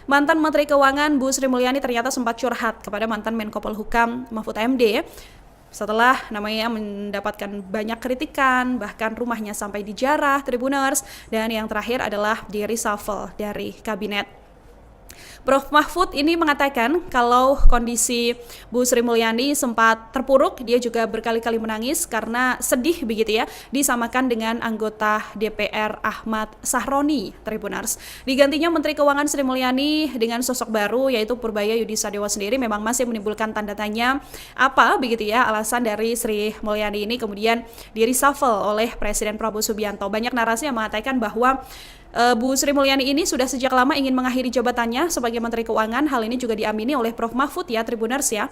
mantan Menteri Keuangan Bu Sri Mulyani ternyata sempat curhat kepada mantan Menko Polhukam Mahfud MD setelah namanya mendapatkan banyak kritikan, bahkan rumahnya sampai dijarah Tribuners, dan yang terakhir adalah di reshuffle dari kabinet. Prof. Mahfud ini mengatakan kalau kondisi Bu Sri Mulyani sempat terpuruk, dia juga berkali-kali menangis karena sedih begitu ya, disamakan dengan anggota DPR Ahmad Sahroni, Tribuners. Digantinya Menteri Keuangan Sri Mulyani dengan sosok baru yaitu Purbaya Yudhisadewa sendiri memang masih menimbulkan tanda tanya apa begitu ya alasan dari Sri Mulyani ini kemudian di reshuffle oleh Presiden Prabowo Subianto. Banyak narasi yang mengatakan bahwa Bu Sri Mulyani ini sudah sejak lama ingin mengakhiri jabatannya sebagai Menteri Keuangan. Hal ini juga diamini oleh Prof. Mahfud ya, Tribuners ya.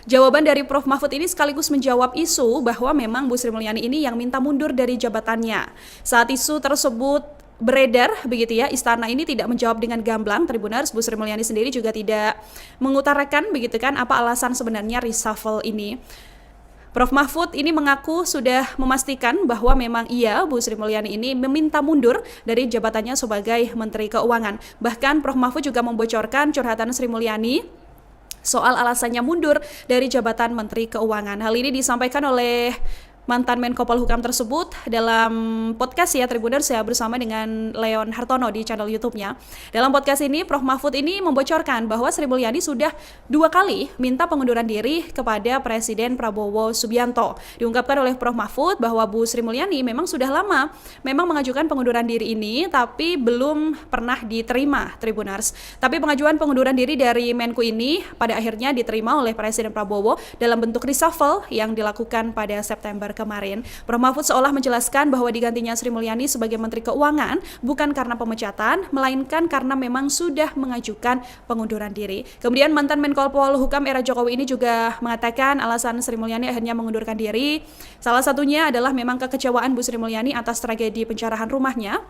Jawaban dari Prof. Mahfud ini sekaligus menjawab isu bahwa memang Bu Sri Mulyani ini yang minta mundur dari jabatannya. Saat isu tersebut beredar begitu ya, istana ini tidak menjawab dengan gamblang, Tribuners. Bu Sri Mulyani sendiri juga tidak mengutarakan begitu kan apa alasan sebenarnya reshuffle ini. Prof. Mahfud ini mengaku sudah memastikan bahwa memang Bu Sri Mulyani ini meminta mundur dari jabatannya sebagai Menteri Keuangan. Bahkan Prof. Mahfud juga membocorkan curhatan Sri Mulyani soal alasannya mundur dari jabatan Menteri Keuangan. Hal ini disampaikan oleh mantan Menko Polhukam tersebut dalam podcast ya Tribuners ya bersama dengan Leon Hartono di channel YouTube-nya. Dalam podcast ini Prof. Mahfud ini membocorkan bahwa Sri Mulyani sudah 2 kali minta pengunduran diri kepada Presiden Prabowo Subianto. Diungkapkan oleh Prof. Mahfud bahwa Bu Sri Mulyani memang sudah lama memang mengajukan pengunduran diri ini tapi belum pernah diterima, Tribuners. Tapi pengajuan pengunduran diri dari Menko ini pada akhirnya diterima oleh Presiden Prabowo dalam bentuk reshuffle yang dilakukan pada September kemarin. Prof. Mahfud seolah menjelaskan bahwa digantinya Sri Mulyani sebagai Menteri Keuangan bukan karena pemecatan, melainkan karena memang sudah mengajukan pengunduran diri. Kemudian mantan Menko Polhukam era Jokowi ini juga mengatakan alasan Sri Mulyani akhirnya mengundurkan diri. Salah satunya adalah memang kekecewaan Bu Sri Mulyani atas tragedi pencarahan rumahnya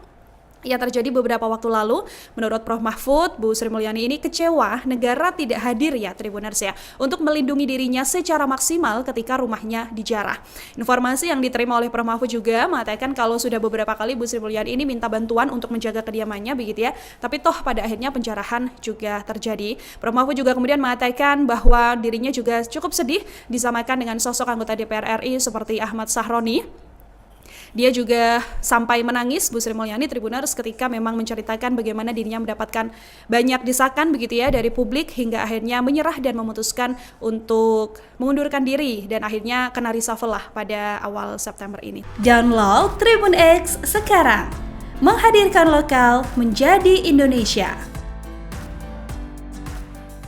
yang terjadi beberapa waktu lalu. Menurut Prof. Mahfud, Bu Sri Mulyani ini kecewa negara tidak hadir ya Tribuners ya untuk melindungi dirinya secara maksimal ketika rumahnya dijarah. Informasi yang diterima oleh Prof. Mahfud juga mengatakan kalau sudah beberapa kali Bu Sri Mulyani ini minta bantuan untuk menjaga kediamannya begitu ya, tapi toh pada akhirnya pencarahan juga terjadi. Prof. Mahfud juga kemudian mengatakan bahwa dirinya juga cukup sedih disamakan dengan sosok anggota DPR RI seperti Ahmad Sahroni. Dia juga sampai menangis Bu Sri Mulyani Tribuners ketika memang menceritakan bagaimana dirinya mendapatkan banyak desakan begitu ya dari publik hingga akhirnya menyerah dan memutuskan untuk mengundurkan diri dan akhirnya kena reshuffle lah pada awal September ini. Download Tribun X sekarang, menghadirkan lokal menjadi Indonesia.